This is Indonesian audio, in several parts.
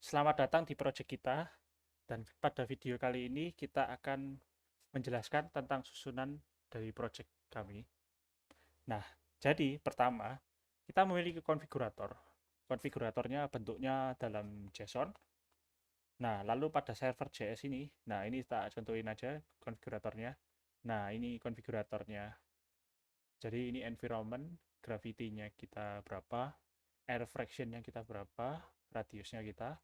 Selamat datang di project kita, dan pada video kali ini kita akan menjelaskan tentang susunan dari project kami. Nah, jadi pertama, kita memiliki konfigurator. Konfiguratornya bentuknya dalam JSON. Nah, lalu pada server JS ini, nah ini tak contohin aja konfiguratornya. Nah, ini konfiguratornya. Jadi ini environment, gravity-nya kita berapa, air fraction-nya kita berapa, radiusnya kita,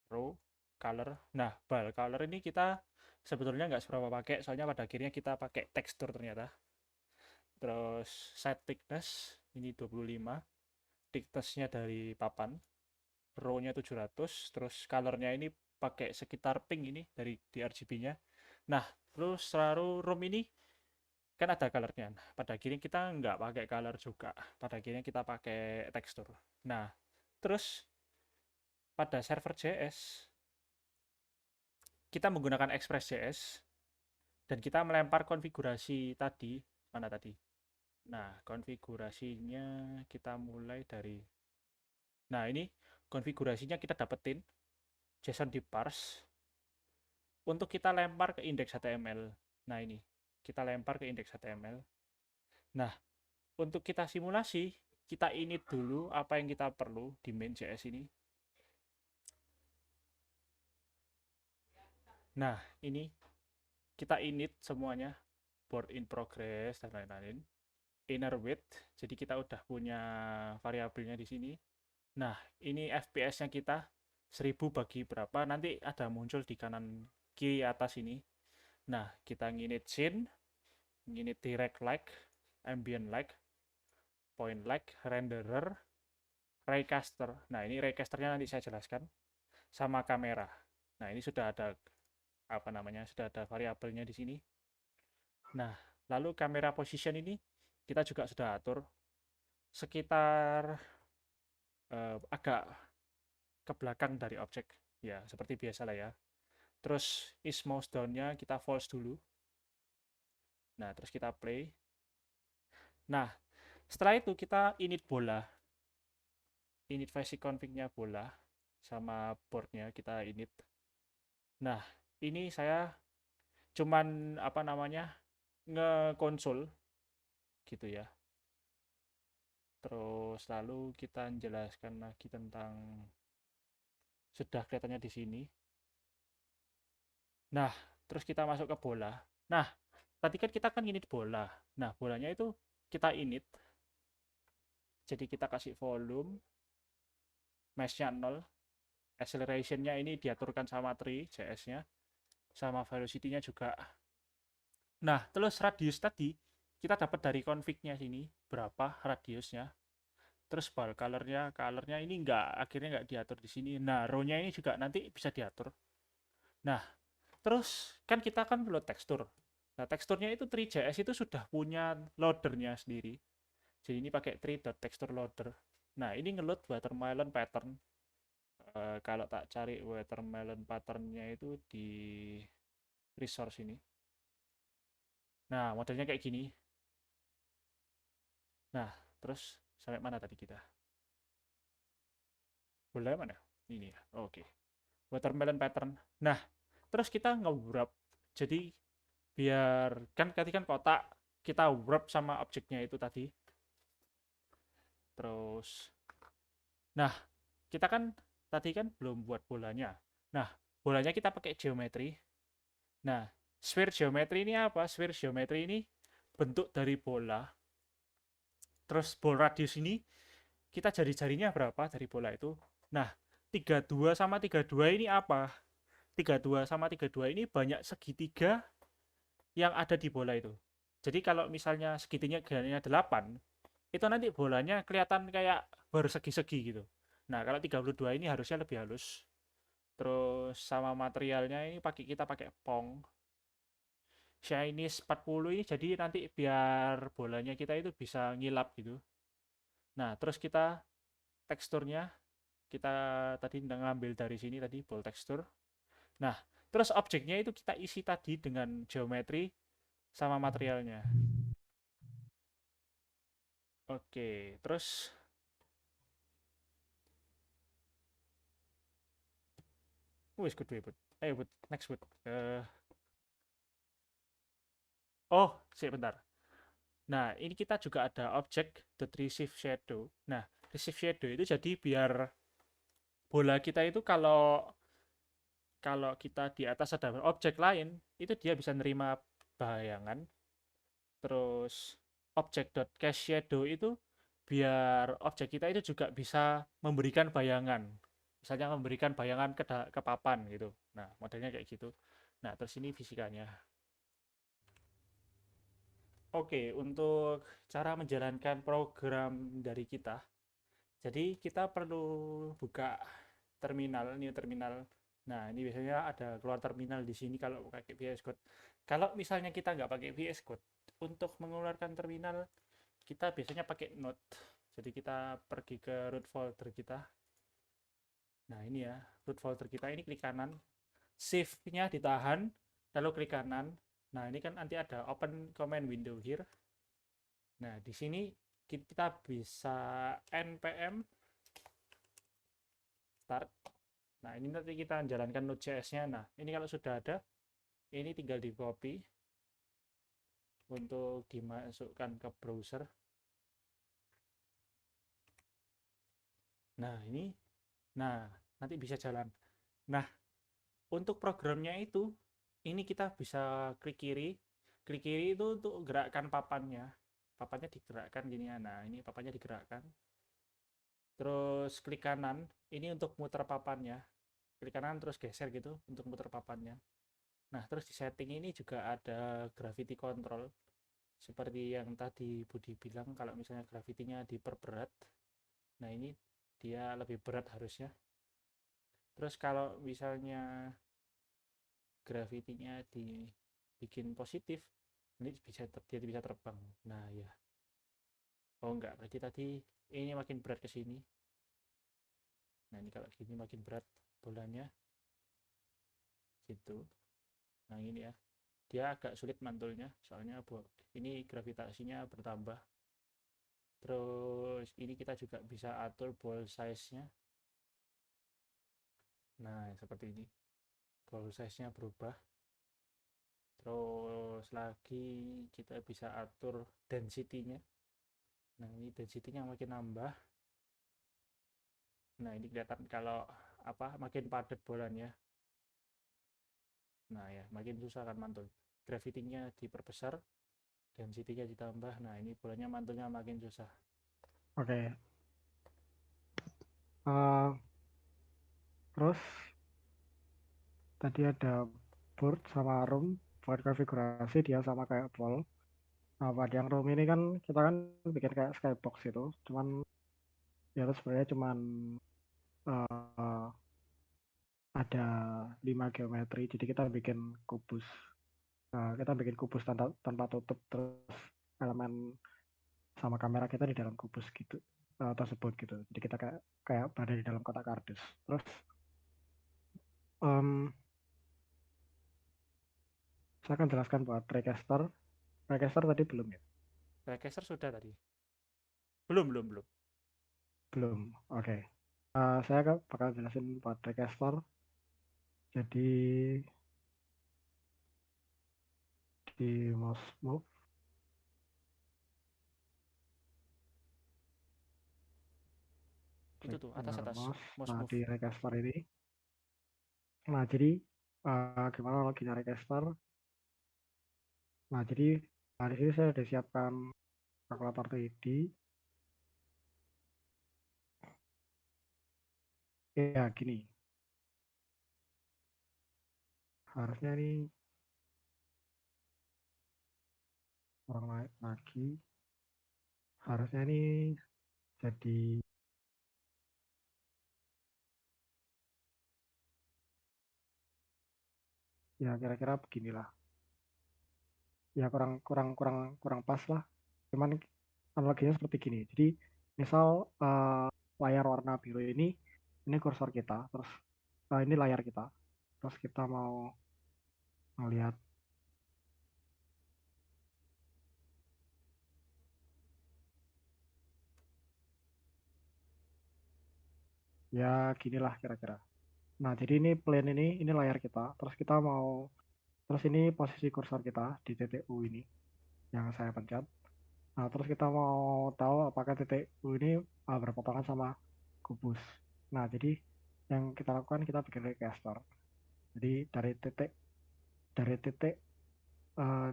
row, color. Nah, bal color ini kita sebetulnya nggak seberapa pakai, soalnya pada akhirnya kita pakai tekstur ternyata. Terus side thickness ini 25, thickness-nya dari papan, row-nya 700, terus color-nya ini pakai sekitar pink ini dari di RGB-nya. Nah, terus selalu room ini kan ada color-nya. Nah, pada akhirnya kita nggak pakai color juga. Pada akhirnya kita pakai tekstur. Nah, terus pada server JS kita menggunakan Express.js dan kita melempar konfigurasi tadi. Mana tadi? Nah, konfigurasinya kita mulai dari, nah ini konfigurasinya kita dapetin JSON di parse untuk kita lempar ke index HTML. Nah, ini kita lempar ke index HTML. Nah, untuk kita simulasi, kita init dulu apa yang kita perlu di main.js ini. Nah, ini kita init semuanya, board in progress dan lain-lain. Inner width, jadi kita udah punya variabelnya di sini. Nah, ini FPS-nya kita 1000 bagi berapa, nanti ada muncul di kanan kiri atas ini. Nah, kita nginit scene, nginit direct like, ambient like, point like, renderer, raycaster. Nah, ini raycasternya nanti saya jelaskan, sama kamera. Nah, ini sudah ada apa namanya, sudah ada variabelnya di sini. Nah, lalu kamera position ini kita juga sudah atur sekitar agak ke belakang dari objek, ya seperti biasa lah ya. Terus is mouse down-nya kita false dulu. Nah, terus kita play. Nah, setelah itu kita init bola, init basic config-nya bola, sama board-nya kita init. Nah, ini saya cuman apa namanya, nge-console gitu ya. Terus lalu kita menjelaskan lagi tentang, sudah kelihatannya di sini. Nah, terus kita masuk ke bola. Nah, tadi kan kita kan init bola. Nah, bolanya itu kita init. Jadi kita kasih volume, mesh-nya 0, acceleration-nya ini diaturkan sama tree, JS-nya, sama velocity-nya juga. Nah, terus radius tadi, kita dapat dari config-nya sini, berapa radiusnya. Terus bal color-nya ini akhirnya nggak diatur di sini. Nah, row-nya ini juga nanti bisa diatur. Nah, terus kan kita kan load tekstur. Nah, teksturnya itu Tree.js itu sudah punya loadernya sendiri. Jadi ini pakai tree.texture loader. Nah, ini ngeload watermelon pattern. Kalau tak cari watermelon patternnya itu di resource ini. Nah, modelnya kayak gini. Nah, terus sampai mana tadi kita? Boleh mana? Ini ya. Oke. Watermelon pattern. Nah, terus kita nge-wrap. Jadi biar kan tadi kan kotak, kita wrap sama objeknya itu tadi. Terus, nah kita kan tadi kan belum buat bolanya. Nah, bolanya kita pakai geometri. Nah, sphere geometri ini apa? Sphere geometri ini bentuk dari bola. Terus ball radius ini kita jari-jarinya berapa dari bola itu. Nah, 32 sama 32 ini apa? 32 sama 32 ini banyak segitiga yang ada di bola itu. Jadi kalau misalnya segitiganya 8, itu nanti bolanya kelihatan kayak bersegi-segi gitu. Nah, kalau 32 ini harusnya lebih halus. Terus sama materialnya ini kita pakai Pong. Shinies 40 ini jadi nanti biar bolanya kita itu bisa ngilap gitu. Nah, terus kita teksturnya kita tadi ngambil dari sini tadi ball texture. Nah, terus objeknya itu kita isi tadi dengan geometri sama materialnya. Oke, terus Wis kudu ya, Bud. Ayo, Bud. Next, Bud. Oh, sih bentar. Nah, ini kita juga ada objek receive shadow. Nah, receive shadow itu jadi biar bola kita itu kalau kalau kita di atas ada objek lain, itu dia bisa nerima bayangan. Terus objek.cast shadow itu biar objek kita itu juga bisa memberikan bayangan. Misalnya memberikan bayangan ke papan gitu. Nah, modelnya kayak gitu. Nah, terus ini fisikanya. Oke, untuk cara menjalankan program dari kita, jadi kita perlu buka terminal, new terminal. Nah, ini biasanya ada keluar terminal di sini kalau pakai VS Code. Kalau misalnya kita nggak pakai VS Code, untuk mengeluarkan terminal, kita biasanya pakai Node. Jadi kita pergi ke root folder kita. Nah, ini ya, root folder kita ini klik kanan, shift-nya ditahan, lalu klik kanan. Nah, ini kan nanti ada open command window here. Nah, di sini kita bisa npm start. Nah, ini nanti kita jalankan Node.js-nya. Nah, ini kalau sudah ada, ini tinggal di copy untuk dimasukkan ke browser. Nah, ini. Nah, nanti bisa jalan. Nah, untuk programnya itu, ini kita bisa klik kiri. Klik kiri itu untuk gerakkan papannya. Papannya digerakkan gini ya. Nah, ini papannya digerakkan. Terus klik kanan, ini untuk muter papannya. Klik kanan terus geser gitu untuk muter papannya. Nah, terus di setting ini juga ada gravity control. Seperti yang tadi Budi bilang, kalau misalnya gravitinya diperberat, nah ini dia lebih berat harusnya. Terus kalau misalnya gravitinya dibikin positif, ini dia bisa terbang. Nah ya, oh enggak, berarti tadi ini makin berat ke sini. Nah ini kalau gini makin berat bolanya, gitu. Nah ini ya, dia agak sulit mantulnya, soalnya ini gravitasinya bertambah. Terus ini kita juga bisa atur ball size-nya. Nah, seperti ini. Ball size-nya berubah. Terus lagi kita bisa atur density-nya. Nah, ini density-nya makin nambah. Nah, ini kelihatan kalau makin padat bolanya. Nah, ya, makin susah kan mantul. Gravity-nya diperbesar, density-nya ditambah. Nah, ini bolanya mantulnya makin susah. Oke. Terus tadi ada board sama room buat konfigurasi dia sama kayak ball. Nah, pada yang room ini kan kita kan bikin kayak skybox itu, cuman ya itu sebenarnya cuman uh, ada 5 geometri, jadi kita bikin kubus. Nah, kita bikin kubus tanpa tutup, terus elemen sama kamera kita di dalam kubus gitu, tersebut gitu. Jadi kita kayak kayak berada di dalam kotak kardus. Terus um, saya akan jelaskan buat Recaster. Recaster tadi belum ya? Recaster sudah tadi. Belum, belum, belum. Belum. Oke. Okay. Saya bakal jelasin buat Recaster. Jadi di mouse move. Itu Klik tuh, dengan atas-atas. mouse. Mouse Nah, move. di Recaster ini. Nah, jadi gimana loginya Recaster? Nah, jadi di sini saya sudah siapkan kalkulator TID. Ya, gini. Harusnya ini orang naik lagi. Harusnya ini jadi ya kira-kira beginilah. Ya kurang kurang kurang kurang pas lah. Cuman analoginya seperti gini. Jadi misal layar warna biru ini kursor kita, terus ini layar kita. Terus kita mau melihat ya ginilah kira-kira. Nah, jadi ini plane ini layar kita. Terus ini posisi kursor kita di titik U ini yang saya pencet. Nah, terus kita mau tahu apakah titik U ini berpotongan sama kubus. Nah, jadi yang kita lakukan kita bikin requester. Jadi dari titik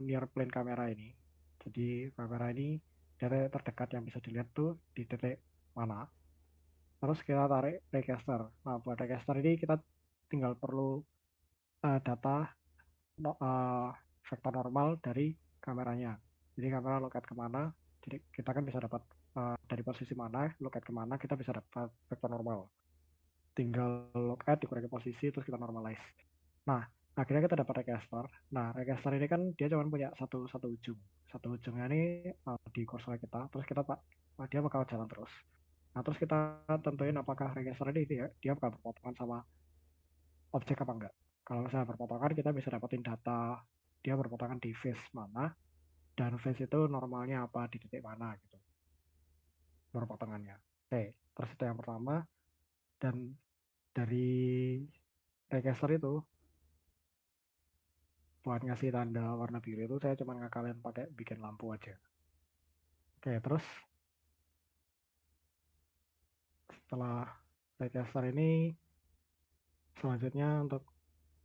near plane kamera ini. Jadi kamera ini dari terdekat yang bisa dilihat tuh di titik mana. Terus kita tarik requester. Nah, buat requester ini kita tinggal perlu data uh, vektor normal dari kameranya. Jadi kamera loket kemana, jadi kita kan bisa dapat dari posisi mana, loket kemana, kita bisa dapat vektor normal. Tinggal loket dikurangi posisi, terus kita normalize. Nah, akhirnya kita dapat requester. Nah, requester ini kan dia cuma punya satu satu ujung. Satu ujungnya ini di kursor kita, terus dia bakal jalan terus. Nah, terus kita tentuin apakah requester ini dia bakal berpotongan sama objek apa enggak. Kalau misalnya berpotongan, kita bisa dapetin data dia berpotongan di phase mana, dan phase itu normalnya apa, di titik mana gitu, berpotongannya. Oke, terus itu yang pertama. Dan dari register itu, buat ngasih tanda warna biru itu, saya cuma ngakalin pakai bikin lampu aja. Oke, terus setelah register ini, selanjutnya untuk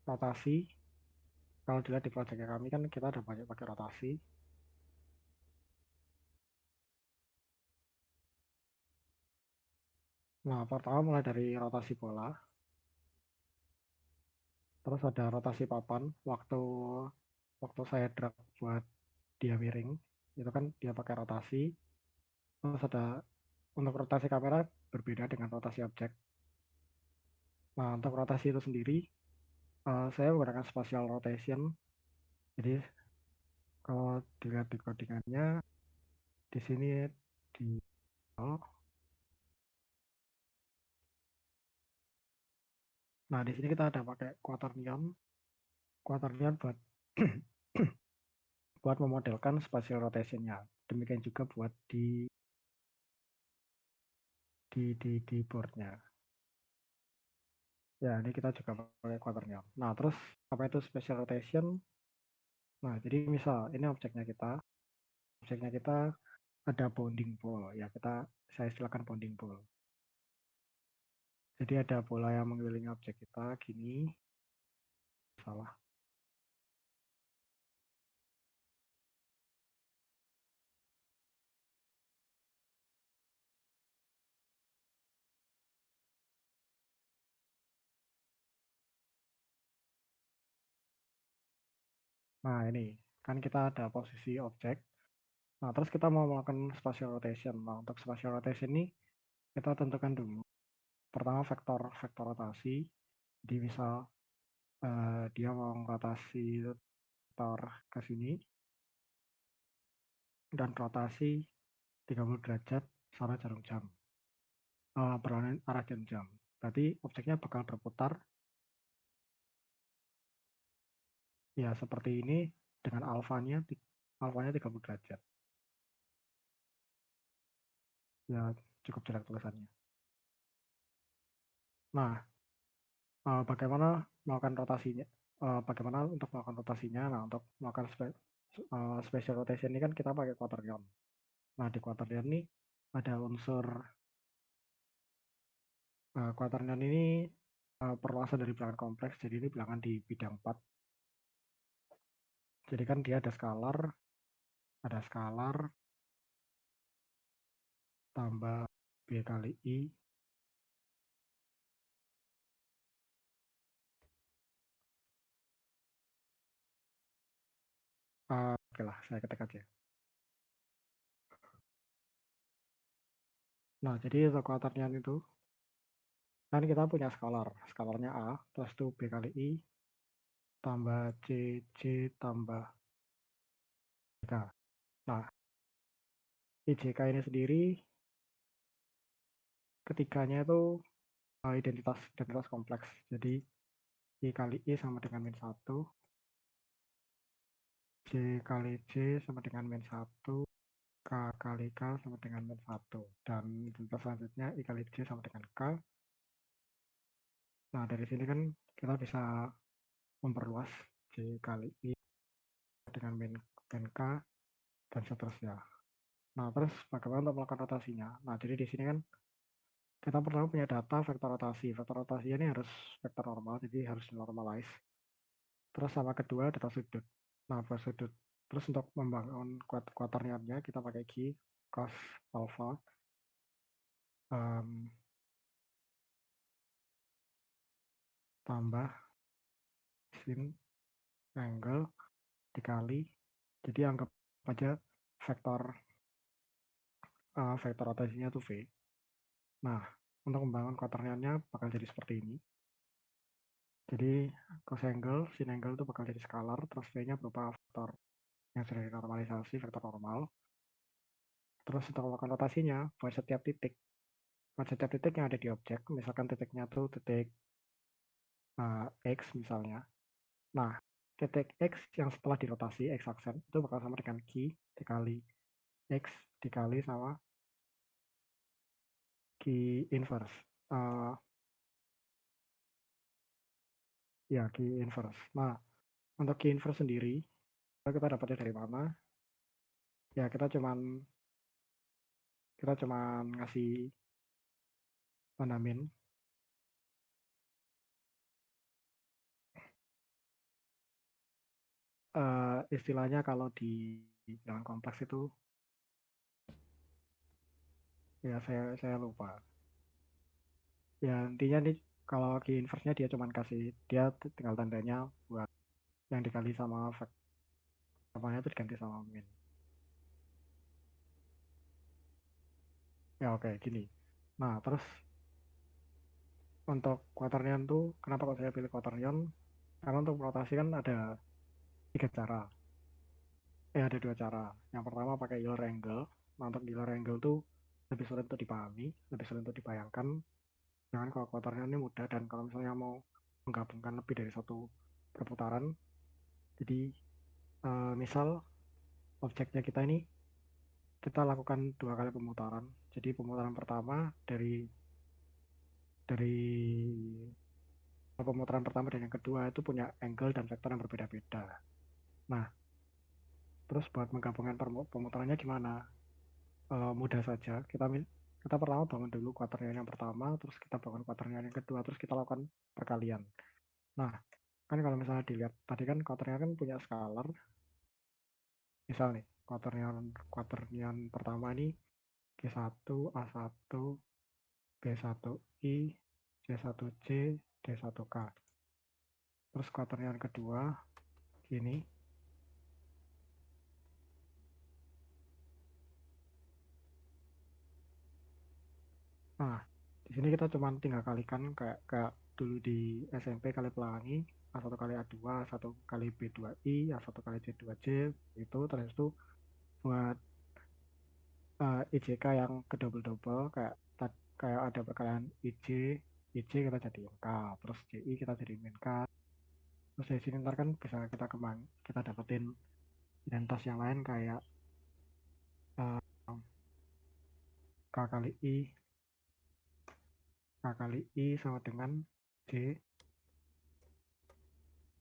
rotasi. Kalau dilihat di project kami kan kita ada banyak pakai rotasi. Nah, pertama mulai dari rotasi bola, terus ada rotasi papan. Waktu saya drag buat dia miring, itu kan dia pakai rotasi. Terus ada untuk rotasi kamera berbeda dengan rotasi objek. Nah, untuk rotasi itu sendiri, saya menggunakan spatial rotation. Jadi kalau dilihat di codingannya, di sini di oh, nah di sini kita ada pakai quaternion buat buat memodelkan spatial rotationnya. Demikian juga buat di boardnya. Ya, ini kita juga pakai quaternion. Nah, terus apa itu spatial rotation? Nah, jadi misal ini objeknya kita ada bounding ball, ya saya istilahkan bounding ball. Jadi ada bola yang mengelilingi objek kita gini, salah. Nah, ini kan kita ada posisi objek. Nah, terus kita mau melakukan spatial rotation. Nah, untuk spatial rotation ini kita tentukan dulu. Pertama vektor vektor rotasi. Jadi misal dia mau rotasi vektor ke sini dan rotasi 30 derajat searah jarum jam. Berlawanan arah jarum jam. Berarti objeknya bakal berputar ya seperti ini dengan alfanya 30 derajat. Ya cukup jelek tulisannya. Nah, bagaimana melakukan rotasinya? Bagaimana untuk melakukan rotasinya? Nah, untuk melakukan special rotation ini kan kita pakai quaternion. Nah, di quaternion ini ada unsur quaternion ini perluasan dari bilangan kompleks. Jadi ini bilangan di bidang 4. Jadi kan dia ada skalar tambah B kali I. Oke lah, saya ketik aja. Nah, jadi untuk quaternion itu kan kita punya skalarnya A plus itu B kali I tambah C tambah K. Nah, IJK ini sendiri ketiganya itu identitas identitas kompleks. Jadi I kali I sama dengan min 1, C kali C sama dengan min 1, K kali K sama dengan min 1. Dan identitas selanjutnya I kali C sama dengan K Nah, dari sini kan kita bisa memperluas J kali I dengan min K dan seterusnya. Nah, terus bagaimana untuk melakukan rotasinya? Nah, jadi di sini kan kita pertama punya data vektor rotasi. Vektor rotasinya ini harus vektor normal, jadi harus normalize. Terus sama kedua data sudut. Nah, buat sudut. Terus untuk membangun kuaterniannya kita pakai Q, cos, alpha, tambah sin, angle, dikali. Jadi anggap aja vektor vektor rotasinya itu V. Nah, untuk membangun kuaterniannya bakal jadi seperti ini. Jadi cos angle, sin angle itu bakal jadi skalar, terus V-nya berupa vektor yang sudah dinormalisasi, vektor normal. Terus untuk melakukan rotasinya, buat setiap titik yang ada di objek, misalkan titiknya tuh titik X misalnya. Nah, titik X yang setelah dirotasi, X aksen, itu bakal sama dengan Q dikali X dikali sama Q inverse. Ya, Q inverse. Nah, untuk Q inverse sendiri, kita dapatnya dari mana? Ya, kita cuman ngasih pendamin. Istilahnya kalau di jalan kompleks itu, ya saya lupa. Ya, intinya nih, kalau Q inverse-nya dia tinggal tandanya buat yang dikali sama vektornya itu diganti sama min. Ya, oke, gini. Nah, terus untuk quaternion tuh, kenapa kok saya pilih quaternion? Karena untuk rotasi kan ada 3 cara. Ada 2 cara. Yang pertama pakai Euler angle. Nah, untuk Euler angle tuh lebih sulit untuk dipahami, lebih sulit untuk dibayangkan. Jangan kalau quaternion ini mudah, dan kalau misalnya mau menggabungkan lebih dari satu perputaran, jadi misal objeknya kita ini kita lakukan 2 kali pemutaran. Jadi pemutaran pertama dari pemutaran pertama dan yang kedua itu punya angle dan vektor yang berbeda-beda. Nah, terus buat menggabungkan pemutarannya gimana? Mudah saja. Kita pertama bangun dulu quaternion yang pertama, terus kita bangun quaternion yang kedua, terus kita lakukan perkalian. Nah, kan kalau misalnya dilihat tadi kan quaternion kan punya skalar. Misal nih, quaternion pertama ini G1, A1, B1I, C1C, D1K. Terus quaternion kedua gini. Nah, di sini kita cuma tinggal kalikan kayak dulu di SMP kali pelangi, A1 kali A2, A1 kali B2I, A1 kali C2C, itu terus itu buat IJK yang kedouble-double kayak ada perkalian IJ kita jadiin K, terus JI kita jadiin min K. Terus dari sini ntar kan bisa kita dapetin identitas yang lain kayak K kali I sama dengan J,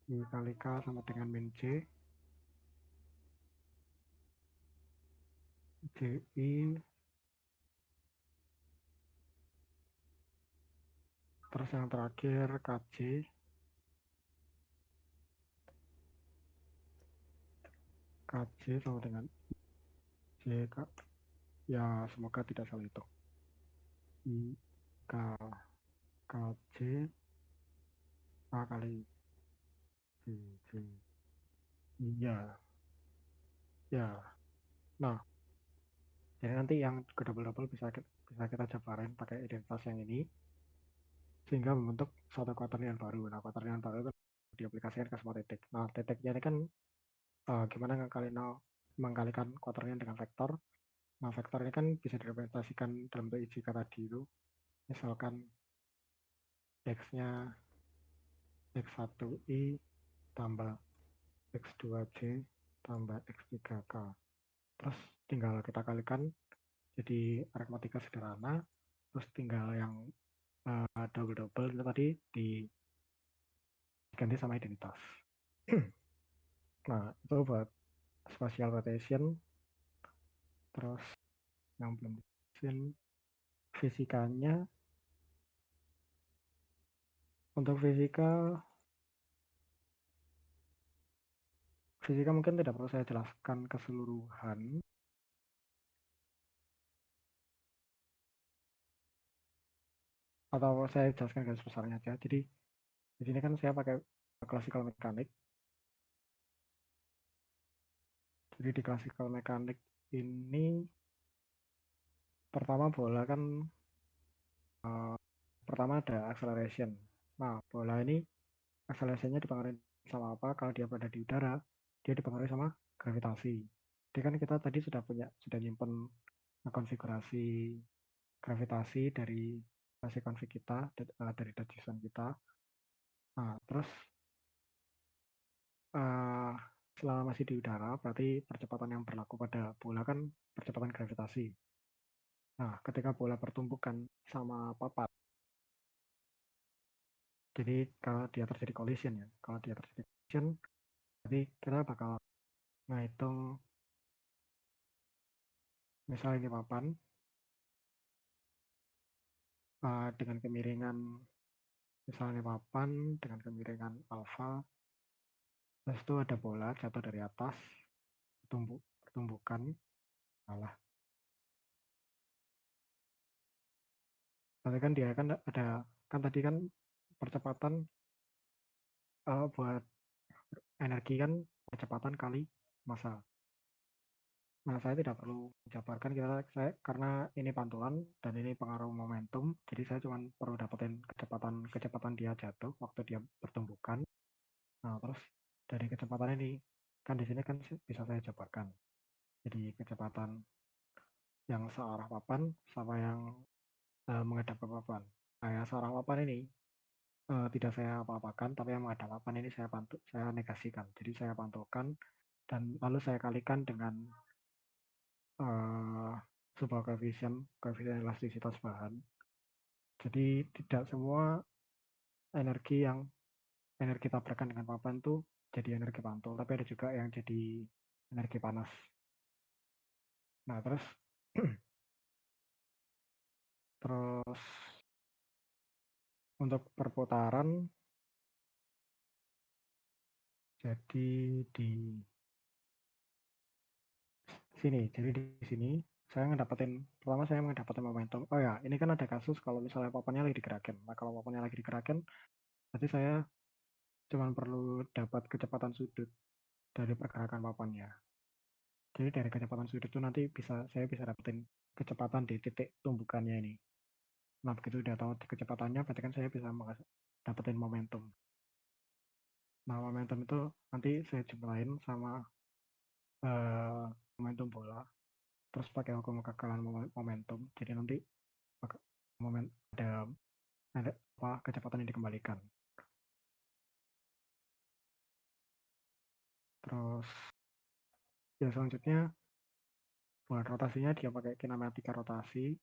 I kali K sama dengan min J, JI, terus yang terakhir KJ sama dengan JK. Ya, semoga tidak salah itu. I K KJ A kali JJ. Iya, ya. Nah, jadi nanti yang ke double-double bisa kita jabarin pakai identitas yang ini sehingga membentuk satu quaternion baru. Nah, quaternion baru itu diaplikasikan ke semua titik. Nah, titiknya ini kan gimana mengkalikan quaternion dengan vektor. Nah, vektor ini kan bisa direpresentasikan dalam bentuk IJK tadi itu. Misalkan X-nya X1I tambah X2J tambah X3K. Terus tinggal kita kalikan jadi aritmatika sederhana, terus tinggal yang double itu tadi diganti sama identitas. Nah, itu buat spatial rotation. Terus yang belum dijelasin fisikanya. Untuk fisika mungkin tidak perlu saya jelaskan keseluruhan. Atau saya jelaskan garis besarnya aja. Jadi di sini kan saya pakai classical mechanic. Jadi di classical mechanic ini pertama bola kan pertama ada acceleration. Nah, bola ini acceleration-nya dipengaruhi sama apa? Kalau dia berada di udara, dia dipengaruhi sama gravitasi. Jadi kan kita tadi sudah nyimpen konfigurasi gravitasi dari config kita, dari JSON kita. Nah, terus selama masih di udara, berarti percepatan yang berlaku pada bola kan percepatan gravitasi. Nah, ketika bola bertumbukan sama papan, jadi kalau dia terjadi collision ya, berarti kita bakal ngitung misalnya ini papan dengan kemiringan misalnya papan dengan kemiringan alfa, terus itu ada bola jatuh dari atas, pertumbukan, salah. Tapi kan dia kan ada kan tadi kan percepatan buat energi kan percepatan kali massa. Nah, saya tidak perlu menjabarkan karena ini pantulan dan ini pengaruh momentum, jadi saya cuma perlu dapetin kecepatan dia jatuh waktu dia pertumbukan. Nah, terus dari kecepatan ini kan di sini kan bisa saya jabarkan. Jadi kecepatan yang searah papan sama yang menghadap ke papan. Nah, yang searah papan ini tidak saya apa-apakan, tapi yang menghadap papan ini saya negasikan. Jadi saya pantulkan dan lalu saya kalikan dengan sebuah koefisien elastisitas bahan. Jadi tidak semua energi tabrakan dengan papan itu jadi energi pantul, tapi ada juga yang jadi energi panas. Nah, terus untuk perputaran, jadi di sini saya pertama saya mendapatkan momentum. Oh ya, ini kan ada kasus kalau misalnya papannya lagi digerakin. Nah, kalau papannya lagi digerakin, berarti saya cuma perlu dapat kecepatan sudut dari pergerakan papannya. Jadi dari kecepatan sudut itu nanti saya bisa dapetin kecepatan di titik tumbukannya ini. Nah, begitu udah tahu kecepatannya, berarti kan saya bisa dapetin momentum. Nah, momentum itu nanti saya jumlahin sama momentum bola. Terus pakai hukum kekekalan momentum. Jadi nanti ada kecepatan yang dikembalikan. Terus ya selanjutnya buat rotasinya dia pakai kinematika rotasi.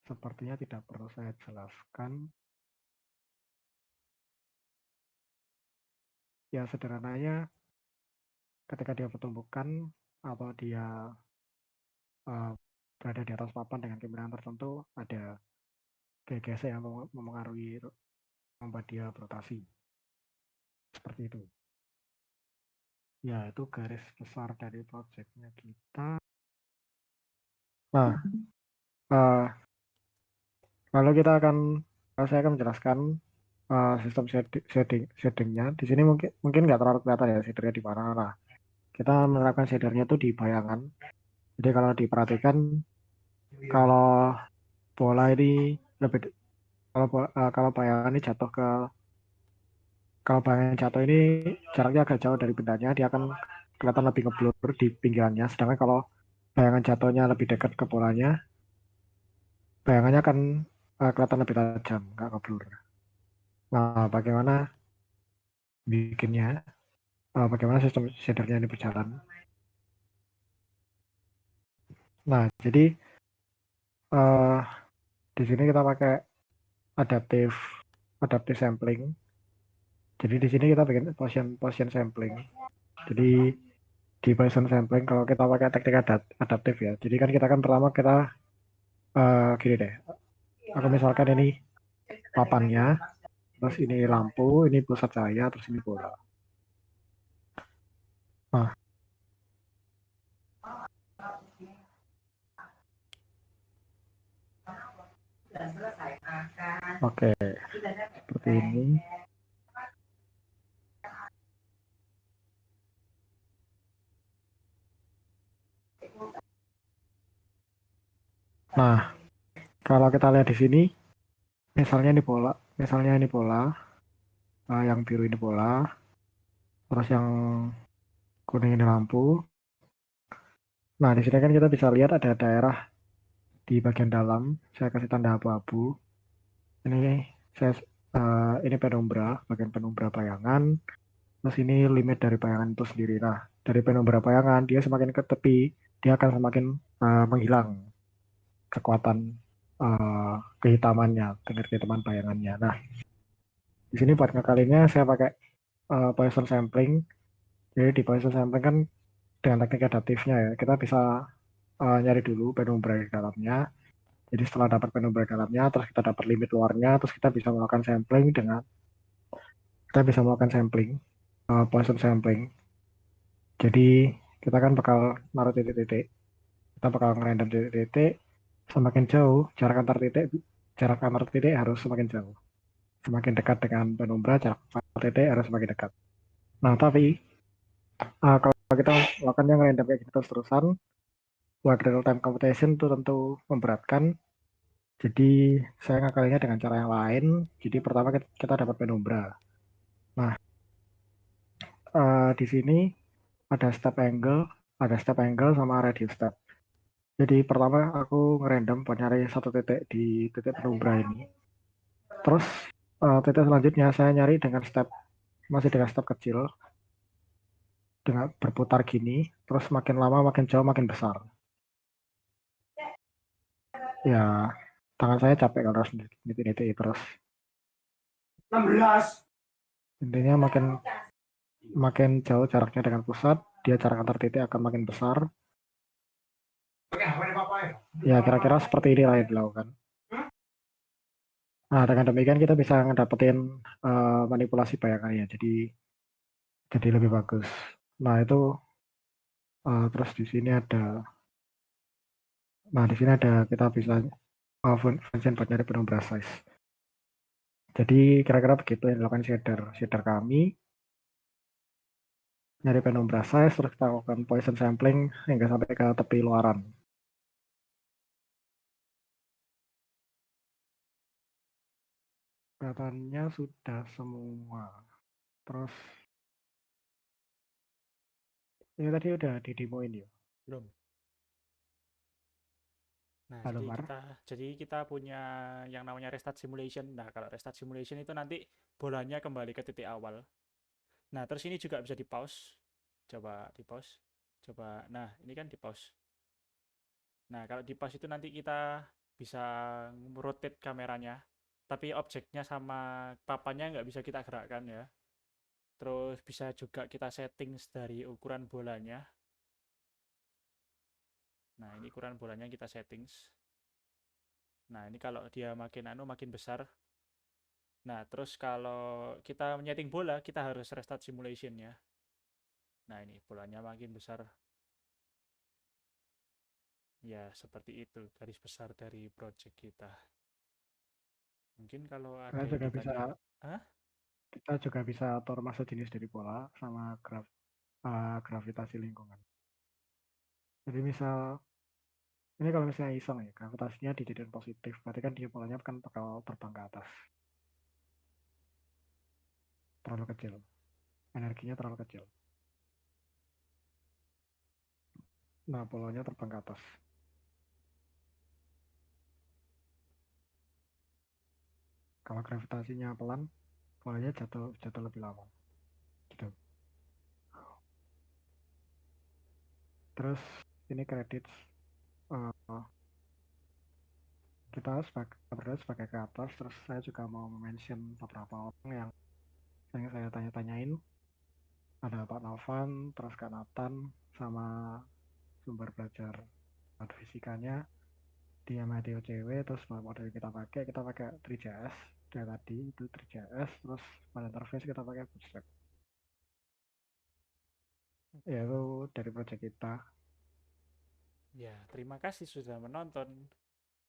Sepertinya tidak perlu saya jelaskan. Ya sederhananya ketika dia pertumbukan atau dia berada di atas papan dengan kemiringan tertentu, ada gesek yang mempengaruhi membuat dia berotasi. Seperti itu. Ya, itu garis besar dari projectnya kita. Nah, lalu saya akan menjelaskan sistem shadingnya. Di sini mungkin nggak terlalu kelihatan ya shadernya di mana. Nah, kita menerapkan shadernya itu di bayangan. Jadi kalau diperhatikan, kalau bola ini kalau bayangan ini kalau bayangan jatuh ini jaraknya agak jauh dari bendanya, dia akan kelihatan lebih ngeblur di pinggirannya. Sedangkan kalau bayangan jatuhnya lebih dekat ke bolanya, bayangannya akan kelihatan lebih tajam, nggak ngeblur. Nah, bagaimana sistem shadernya ini berjalan. Nah, jadi di sini kita pakai adaptive adaptive sampling. Jadi di sini kita bikin Poisson sampling. Jadi di Poisson sampling kalau kita pakai teknik adaptif ya. Jadi kan kita kan pertama kita gini deh. Aku misalkan ini papannya, terus ini lampu, ini pusat cahaya, terus ini bola. Nah, oke, seperti ini. Nah, kalau kita lihat di sini, misalnya ini bola, yang biru ini bola, terus yang kuning ini lampu. Nah, di sini kan kita bisa lihat ada daerah di bagian dalam. Saya kasih tanda abu-abu. Ini saya ini penumbra, bagian penumbra bayangan. Terus ini limit dari bayangan itu sendiri. Nah, dari penumbra bayangan dia semakin ke tepi, dia akan semakin menghilang kekuatan kehitamannya, tingkat kehitaman bayangannya. Nah, di sini buat ngakalinnya saya pakai Poisson sampling. Jadi di Poisson sampling kan dengan teknik adaptifnya ya, kita bisa nyari dulu penumbra di dalamnya. Jadi setelah dapat penumbra di dalamnya, terus kita dapat limit luarnya, terus kita bisa melakukan sampling, Poisson sampling. Jadi kita kan bakal naruh titik-titik, kita bakal ngerandom titik-titik, semakin jauh jarak antar titik harus semakin jauh. Semakin dekat dengan penumbra, jarak antar titik harus semakin dekat. Nah, tapi kalau kita melakukannya ngerandom kayak gitu terus-terusan, buat real time computation itu tentu memberatkan. Jadi saya ngakalinya dengan cara yang lain. Jadi pertama kita dapat penumbra. Nah, di sini ada step angle sama radius step. Jadi pertama aku ngerandom buat nyari satu titik di titik penumbra ini. Terus titik selanjutnya saya nyari masih dengan step kecil, dengan berputar gini. Terus makin lama makin jauh makin besar. Ya tangan saya capek kalau harus nitik-nitik terus. 16. Intinya makin makin jauh jaraknya dengan pusat, dia jarak antar titik akan makin besar. Ya kira-kira seperti ini lah yang dilakukan. Nah dengan demikian kita bisa ngedapetin manipulasi bayangannya, jadi lebih bagus. Nah itu terus di sini ada kita bisa function buat nyari penumbra size. Jadi kira-kira begitu yang dilakukan shader kami, nyari penumbra size, terus kita lakukan Poisson sampling hingga sampai ke tepi luaran. Kelihatannya sudah semua. Terus ini tadi udah di demoin ya. Belum. Nah, Halo jadi Mar. kita punya yang namanya restart simulation. Nah, kalau restart simulation itu nanti bolanya kembali ke titik awal. Nah, terus ini juga bisa di pause. Coba di pause. Coba. Nah, ini kan di pause. Nah, kalau di pause itu nanti kita bisa rotate kameranya, tapi objeknya sama papannya nggak bisa kita gerakkan ya. Terus bisa juga kita settings dari ukuran bolanya. Nah, ini ukuran bolanya kita settings. Nah, ini kalau dia makin besar. Nah, terus kalau kita menyeting bola, kita harus restart simulation ya. Nah, ini bolanya makin besar. Ya, seperti itu garis besar dari project kita. Mungkin kalau Kita ada yang juga bisa ditanya, hah? kita juga bisa atur massa jenis dari bola sama gravitasi lingkungan. Jadi ini kalau misalnya iseng ya, gravitasinya dijadikan positif, berarti kan dia bolanya kan bakal terbang ke atas. Terlalu kecil. Energinya terlalu kecil. Nah, bolanya terbang ke atas. Kalau gravitasinya pelan, bolanya jatuh lebih lama. Gitu. Terus ini kredit kita berdua sebagai kreator, terus saya juga mau mention beberapa orang yang saya tanya-tanyain. Ada Pak Novan, terus Kak Nathan, sama sumber belajar fisikanya di MIT OCW. Terus model kita pakai 3JS dari tadi itu 3JS, terus pada interface kita pakai Bootstrap. Ya itu dari project kita. Ya, terima kasih sudah menonton.